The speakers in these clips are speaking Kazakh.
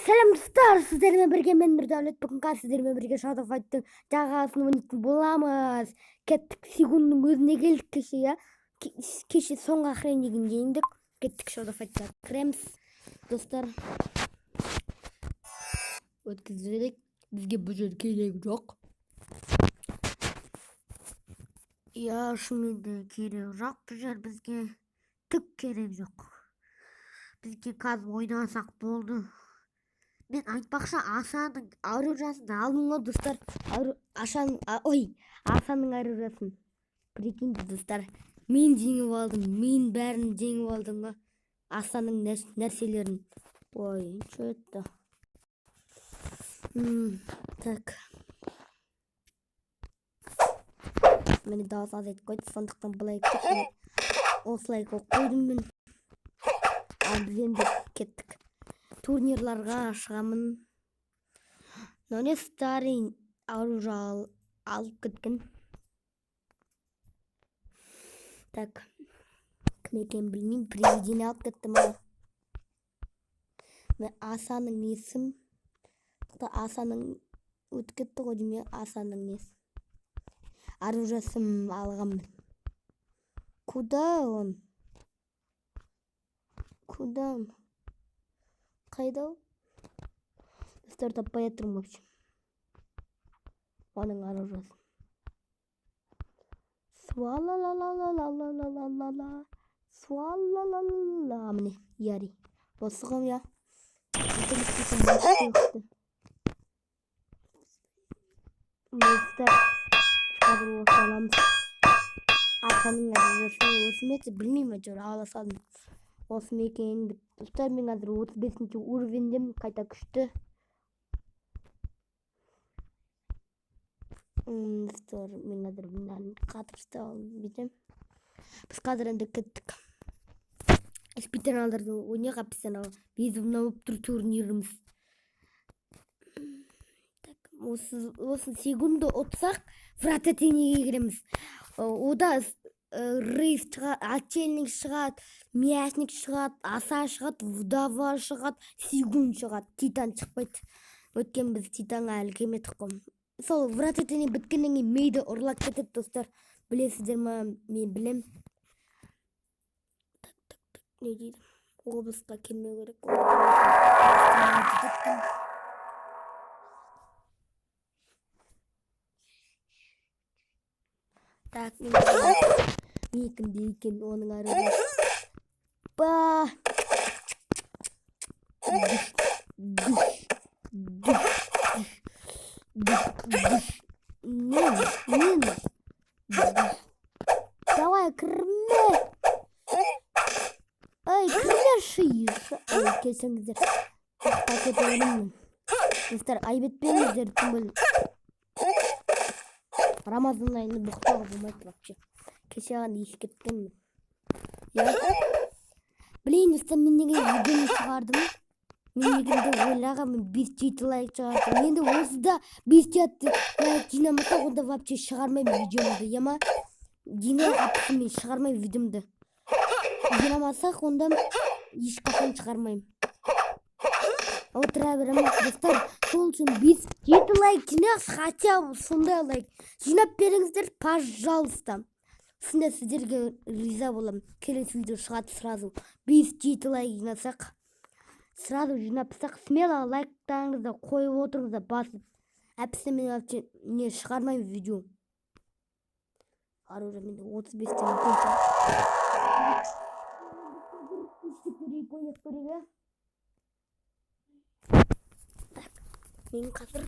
Сәлем достар, сіздермен бірге мен Нұрдәулет. Бүгін сіздермен бірге Shadow Fight'тың жағасын ойнайтын боламыз. Кеттік, секундның өзіне келдік кеше, я. Кеше соңғы охраннигін жеңдік. Кеттік, Shadow Fight'та кіреміз. Достар, өткізілдік. Бізге бұл жер керек жоқ. Я, шынымен керек жоқ. Бұл жер бізге түк керек жоқ. Бізге қазір ойнасақ болды. Мен айтпақшы, Асаның оружасын алдым ғой, достар. Асаның оружасын. Прикиньте, достар. Мен жеңіп алдым. Мен бәрін жеңіп алдым ғой. Асаның нәрселерін. Ой, что это? Так. Мені дауыс аз етіп қойды, сондықтан былай осылай қойдым мен. Ал біз енді кеттік. Турнирларға шығамын. Міне старый оружие алып кеткен. Так. Кім екенін білмеймін. Привидение алып кетті ма? Мен Асаның несім. Асаның өтіп кетті ғой деймін. Асаның несі. Оружиесін алғанмын. Куда он? Куда он? Қайда ол? Достар, таппай жатырмын вообще. Оның оружиесін. Свалалалалалалалалалала. Міне, яри. Осы ғым, я. Достар, қазір осы аламыз. Асаның оружиесін өсімеді, білмеймін әйтеуір, ала салдым. Осы мекен. Достар, мен қазір 35-ші уровендемін, қайта күшті. Достар, мен қазір бұндан қатырысты алып. Біз қазір енді кеттік. Спидранларды ойнайық, аписанал. Безімна болып тұр турниріміз. Осы секунды ұтсақ, врататенеге кіреміз. Ода рейс шығады, отчельник шығады, мясник шығады, аса шығады, вдова шығады, сегунд шығады, титан шықпайды. Өткен біз титанға әлі келмедік қой. Сол врататене біткеннен кейін мейді ұрлап кетеді, достар. Білесіздер ма? Мен білем. Не дейді? Облысқа келмеу керек. Так, мекінде екен оның оружиесі. Ба! Мен. Давай, кірме! Ай, кірме шиысы. Ай, кесіңіздер. Пакет ойнымын. Достар, айбетпеңіздер, түміл. Рамазан айында бұқтағы болмайды вообще. Кеше аған ескерткенмін. Білейін, достар, мен неге видеоны шығардым. Мен негізінде ойлағанмын 5-7 лайк шығардым. Енді осыда 5-7 лайк жинамаса, онда вообще шығармаймын видеомды. Ема, жинамасымен шығармаймын видеомды. Жинамасақ, онда ешқашан шығармаймын. Отыра беремін, достар. Сол үшін 5-7 лайк жинақ, хотя сондай лайк жинап беріңіздер, пожалуйста. Сонда сіздерге риза боламын. Келесі видео шығады сразу. 5-7 лайк жинасақ, сразу жинапсақ, смело лайктарыңызды қойып отырыңыздар, басып. Әпісі мен вообще не шығармаймын видео. Оружие менде 35-тен көрейік. Мен қазір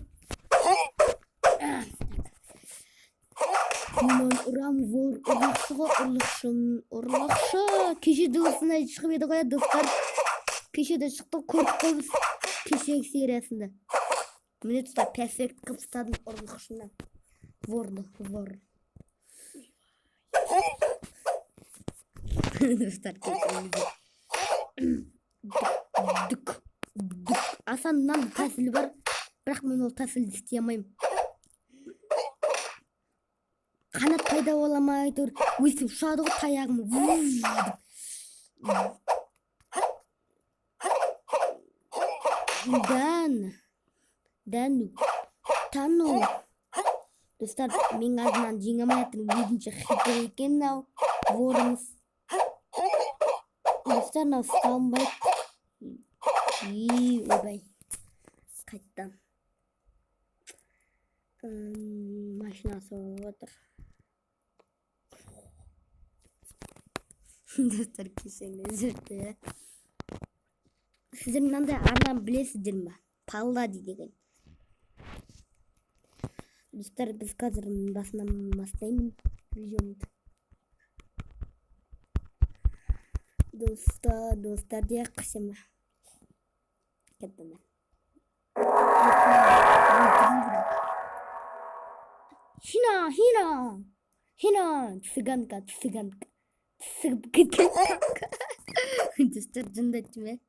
мен ұрам вор, ұрлықшыға ұрлықшы. Кеше дұғысына шығып еді қоя, достар. Кеше де шықты, көріп қойбыз. Кеше сериясында. Міне тұста перфект қып стадым ұрлықшына. Ворды. Достар, кетіңіздер. Дүк. Асаннан тәсілі бар. Бірақ мен ол тәсілді істей алмаймын. Қанат пайда боламай тұр. Өстіп ұшады ғой таяғым. тану. Достар, мен азынан жеңе алмайатырмын, өзінше хитер екен мынау ворымыз. Достар, мынау салынбайды. Ойбай. Қайттан. Машина соғып отыр. Достар, кешіріңіздерді. Сіздер мынандай арнаны білесіздер ме? Паллади деген. Достар, біз қазір басынан бастаймын видеомды. Достар де қысымы. Кеттім. Хина, цыганка. Цыгып кеткен. Достар, жындатты ме?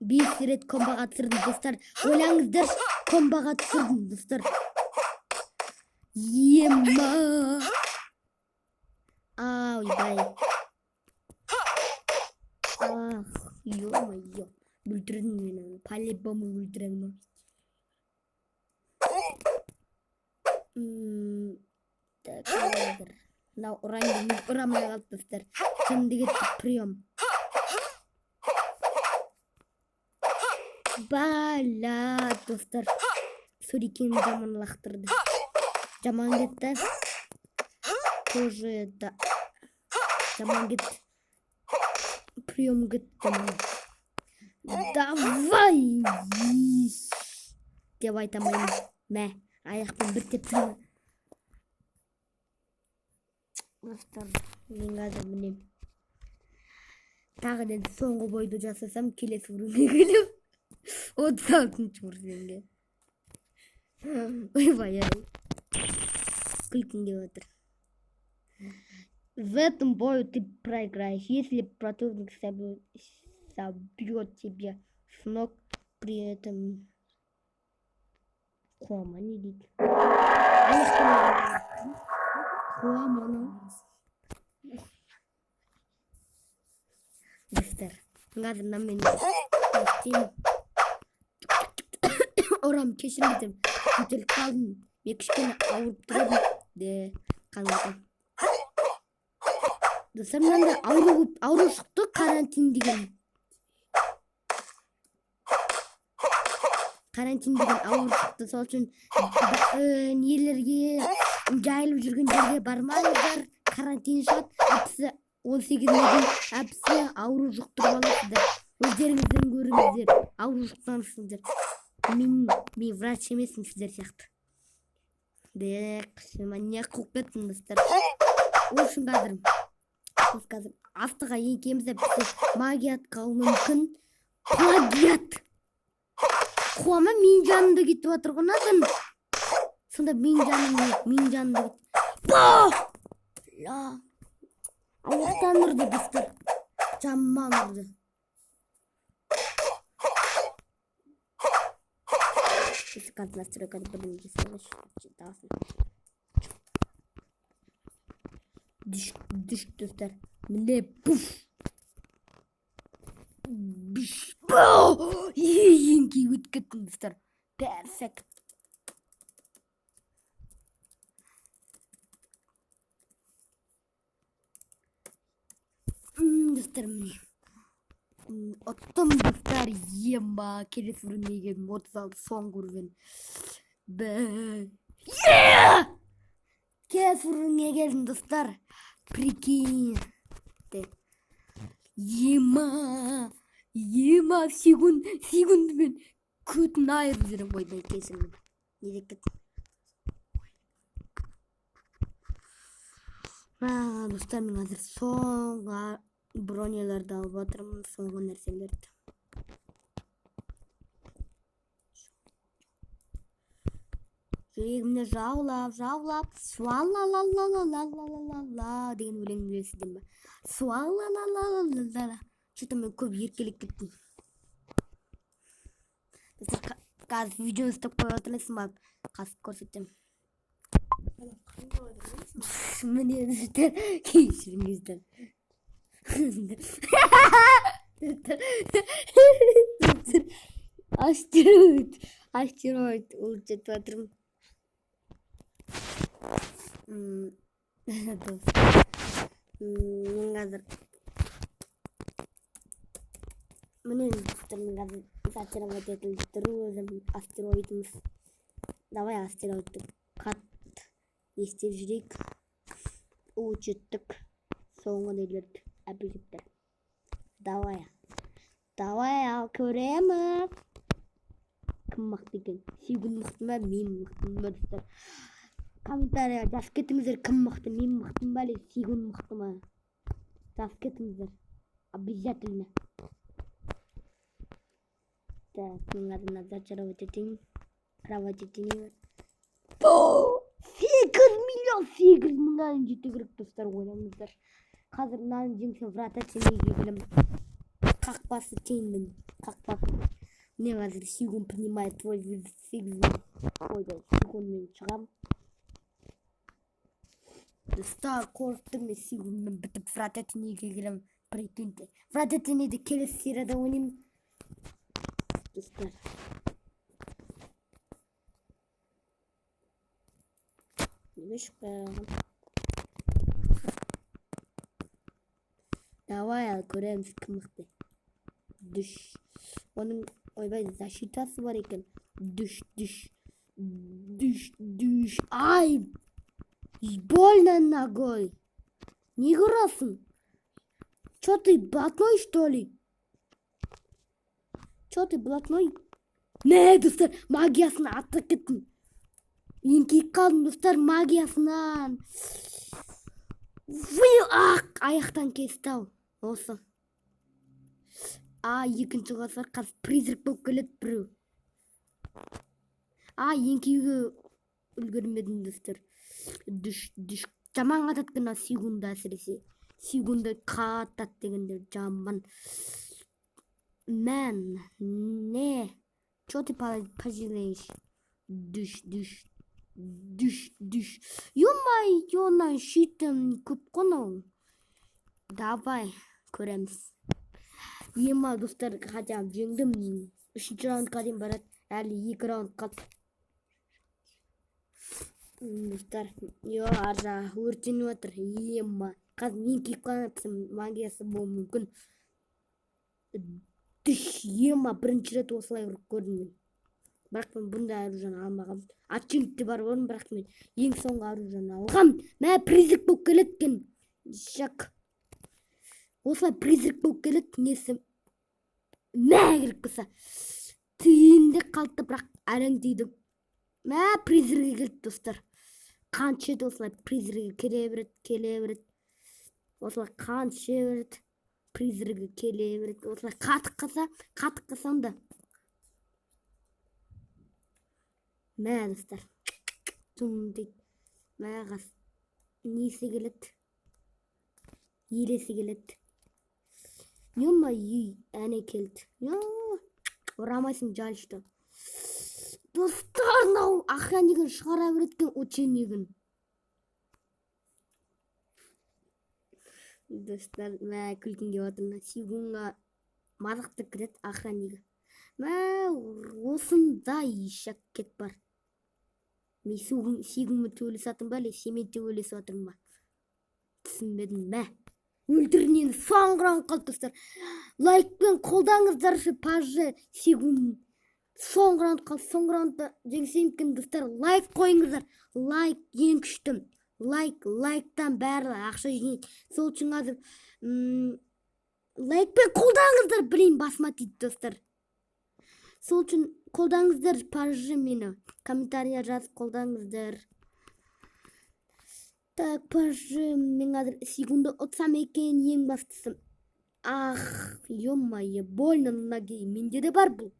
Бес рет комбаға түсірдім, достар. Ойлаңыздар, комбаға түсірдім, достар. Ема. Ойбай. Ё-моё. Бүлтірдім мені. По-любому бүлтіремін. Так, қазір. Мынау ұрамай қалып, достар. Кімдігі прием. Бала, достар. Сурикин жаман лақтырды. Жаман кетті. Тоже да. Жаман кетті. Прием кетті. Давай! Деп айтамайын. Мә, аяқпен бір тептірмін. Достар, мен қазір мінем. Тағы ден соңғы бойды жасасам, келесі ұрынға келем. 36-шы ұрынға. Ойбай-ай. Күлкін келіп отыр. В этом бою ты проиграешь, если противник собьет тебя с ног при этом. Кома не дейді. Достар, қазір мен орам кешіріңіздер, көтеріліп қалдым. Мен кішкене ауырып тұрдым. Қаңғатым. Достар, мынандай ауру шықты, карантин деген. Карантин деген ауру шықты, сол үшін нелерге, жайылып жүрген жерге бармаңыздар. Карантин шығады, 18-ден әпсі ауру жұқтырып аласыздар. Өздеріңізден көріңіздер, ауру жұқтырсыңдар. Мен врач емеспін сіздер сияқты. Не қуып кеттім, достар. Ол үшін қазір астыға екемізде бізде магият қалу мүмкін. Плагиат. Қуама мен жанымда кетіп отыр ғой, надан. Сонда мен жанымда кетіп. Аяқтан ұрды, достар. Жаман ұрды. Қазір настройкада бірден жасалыш. Дүш, достар. Міне, пуф. Еңкей өтіп кеттім, достар. Перфект. Достар, міне. Оттым, достар, ема. Келесі ұрынмеген 36 соңғы ұрын. Келесі ұрынға келдім, достар. Прикинь. Ема секундымен көтін айырып жүрем. Ойбай, кесілмін. Недек кеттім. Достар, мен қазір соңғы бронелерді алып отырмын, соңғы нәрселерді. Жүрегімді жаулап, суалалалалалалалала деген өлең білесіздер ме? Суалалалалалалала. Что-то мен көп еркелеп кеттім. Қазір видеоны ұстап қойып отырсың ба? Қазір көрсетем. Міне, кешіріңіздер. Астероид ұлып жетіп жатырмын. Мен қазір міне достар, мен қазір зачаровать етіліп тұру өзім астероидіміз. Давай астероидты қат естеп жүрейік. Учеттік соңғы нелерді әбілдіктер. Давай ал көреміз. Кім мықты екен? Сүйгін мықты ма, мен мықтымын ба достар? Комментария жазып кетіңіздер, кім мықты, мен мықтымын ба, әлде Сүйгін мықты ма? Жазып кетіңіздер. Обязательно. Так, мен қазір зачаровать етейін. Кровать етейін. 8 миллион 8 жете керек достар, ойлаңыздар. Қазір мынаны жеңсем врата теңеге келемін. Қақпасы теңмін. Қақпасы. Мне қазір Сүйгін принимает твой визит 8. Ойда, Сүйгінмен шығам. Достар, қорықтым мен Сүйгінмен бітіп врата теңеге келемін. Прикиньте. Врата теңеде келесі серияда ойнаймын. Достар. Давай ал көреміз кім мықты. Дүш. Оның ойбай защитасы бар екен. Дүш. Ай! Больно ногой. Не ұрасың? Чё ты, блатной, что ли? Чё ты, блатной? Не, достар, магиясын аттап кеттім. Еңкейіп қалдым достар, магиясынан. Аяқтан кесті ау. Осы. Екінші қосар қазір призрак болып келеді біреу. Еңкеуге үлгермедім достар. Дүш. Жаман қатады кіна Сүйгінді әсіресе. Сүйгінді қатады дегенде жаман. Мен. Не. Чё ты пожалеешь? Дүш. Ё-моё, шитім көп қонау. Давай, көреміз. Ема достар, қачам жеңдім. 3-ші раундқа дейін барады. Әлі 2 раунд қалды. Достар, аржа өртеніп отыр. Ема. Қазір мен кейіп қалыпсың, магиясы болуы мүмкін. Дүш, ема, бірінші рет осылай ұрып көрдім мен. Бірақ мен бұндай оружиені алмағам. Атчингте бар орын, бірақ мен ең соңғы оружиені алғам. Мә призрак болып келеді екен. Шак. Осылай призрак болып келеді, несі мә керек болса. Тиінде қалды, бірақ әрең дейді. Мә призрак келді достар. Қанша еді осылай призрак келе береді. Осылай қанша береді. Призрак келе береді. Осылай қатық қасам да. Мә достар. Тұм дейді. Мә қас. Несі келеді. Елесі келеді. Ё-моё, әне келді. Ұрамайсың жалышты. Достар, нау охраннигін шығара береткен ученигін. Достар, мә күлкінге отырына. Сүйгінға мазықты кірет охраннигі. Мә осындай ешак кет бар. Мен Сүйгінмен төбелесіп ба, әлде семен төбелесіп отырмын ба? Түсінбедім, мә. Өлтірінен соңғы раунд қалды достар. Лайкпен қолдаңыздаршы, пажы, Сүйгін. Соңғы раунд қалды, соңғы раундта жеңсем екен достар. Лайк қойыңыздар. Лайк ең күштім. Лайктан бәрі ақша жинайды. Сол үшін қазір лайкпен қолдаңыздар, білейін басыма тиді достар. Сол үшін қолдаңыздар, пажы мені. Комментария жазып қолдаңыздар. Так, пажы, мен қазір Сүйгінді ұтсам екен ең бастысы. Ё-моё, больно ноги. Менде де бар бұл.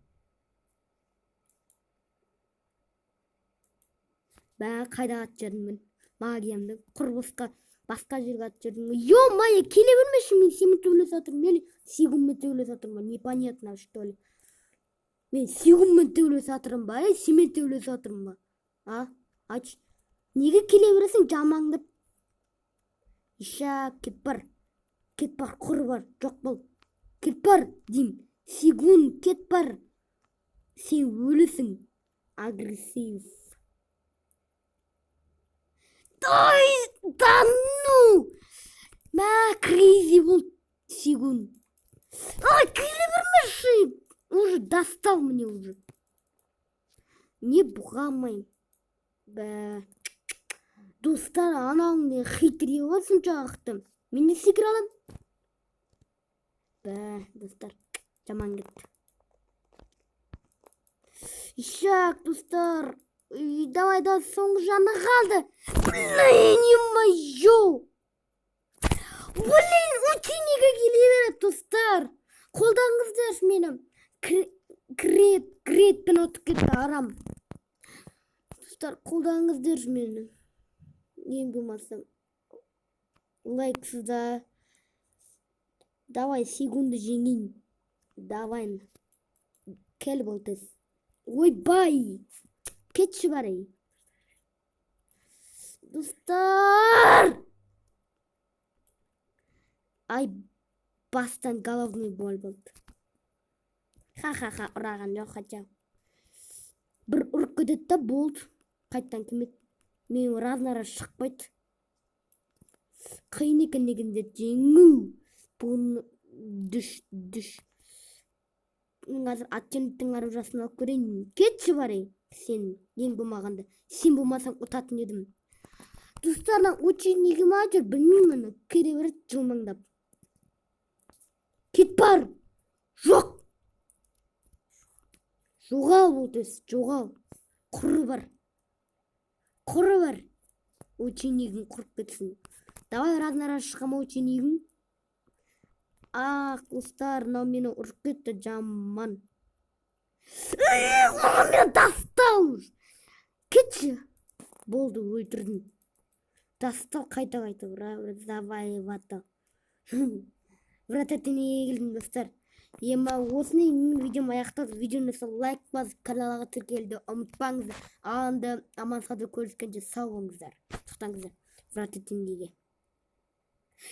Бә қайда ат жердің мен. Магиямды құрбысқа басқа жерге ат жердің. Ё-моё, келе бермеші, мен семен төбелесіп отырмын. Мен Сүйгінмен төбелесіп отырмын. Непонятно, что ли. Мен Сүйгінмен төбелесіп отырмын ба, семен төбелесіп отырмын ба? Айтшы. Неге келе бересің жамаңдып? Иша, кет бар, құр бар, жоқ бол. Кет бар, дейм. Сүйгін, кет бар. Сен өлісің. Агрессив. Да ну! Мә, кризи бұл сегун. Ай, келе бермеші. Уже достал мне уже. Не бұғамайым. Бә. Достар, анауыңды хитрее болсын жағықтым. Мен не секір алам? Бә, достар, жаман кетті. Ишак, достар. Давай, соңғы жаны қалды. Блин, ё-моё! Блин, учениге келе береді, достар. Қолдаңыздаршы менің. Кретпен отып кетті арам. Достар, қолдаңыздаршы мені. Ең болмаса лайксызда. Давай, секунды жеңейін. Давай. Кел болтыз. Ойбай! Кетші барай. Достар! Ай, бастан головной боль болды. Ха-ха-ха, ұраған жоқ хотя. Бір ұрып кетеді да болды. Қайттан кімет. Мен разнара шықпайды. Қиын екен негінде жеңу. Бұны дүш. Қазір атженттің арып жасын алып көрейін. Кетші барай. Сен ең болмағанда. Сен болмасаң ұтатын едім. Достардан ученигі ма жүр білмеймін. Кере береді жылмаңдап. Кет бар. Жоқ. Жоғал болтыз. Жоғал. Құры бар. Ученигің құрып кетсін. Давай разнара шығама ученигің. Ақ, достар, мынау мені ұрып кетті жаман. Оған мен достал. Кетші. Болды, өлтірдің. Достал қайта. Давай, вата. Врата тенеге келдім, достар. Ема осыны видеом аяқтады. Видеоны лайк басып, каналға тіркелді. Ұмытпаңыздар. Анда аман сауда көріскенше сау болыңыздар. Тоқтаңыздар. Врата тенеге.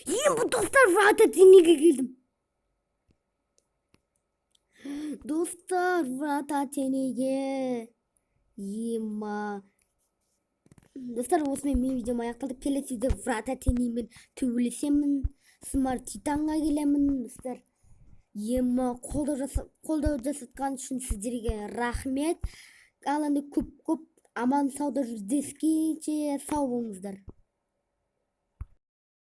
Бұл достар, врата тенеге келдім. Достар, врата тенеге. Ема. Достар, осымен мен видеом аяқталды. Келесі видео врата тенемен төбелесемін. Смарт титанға келемін, достар. Ема, қолдау жасатқан үшін сіздерге рахмет. Ал енді көп аман сауда жүздескенше сау болыңыздар.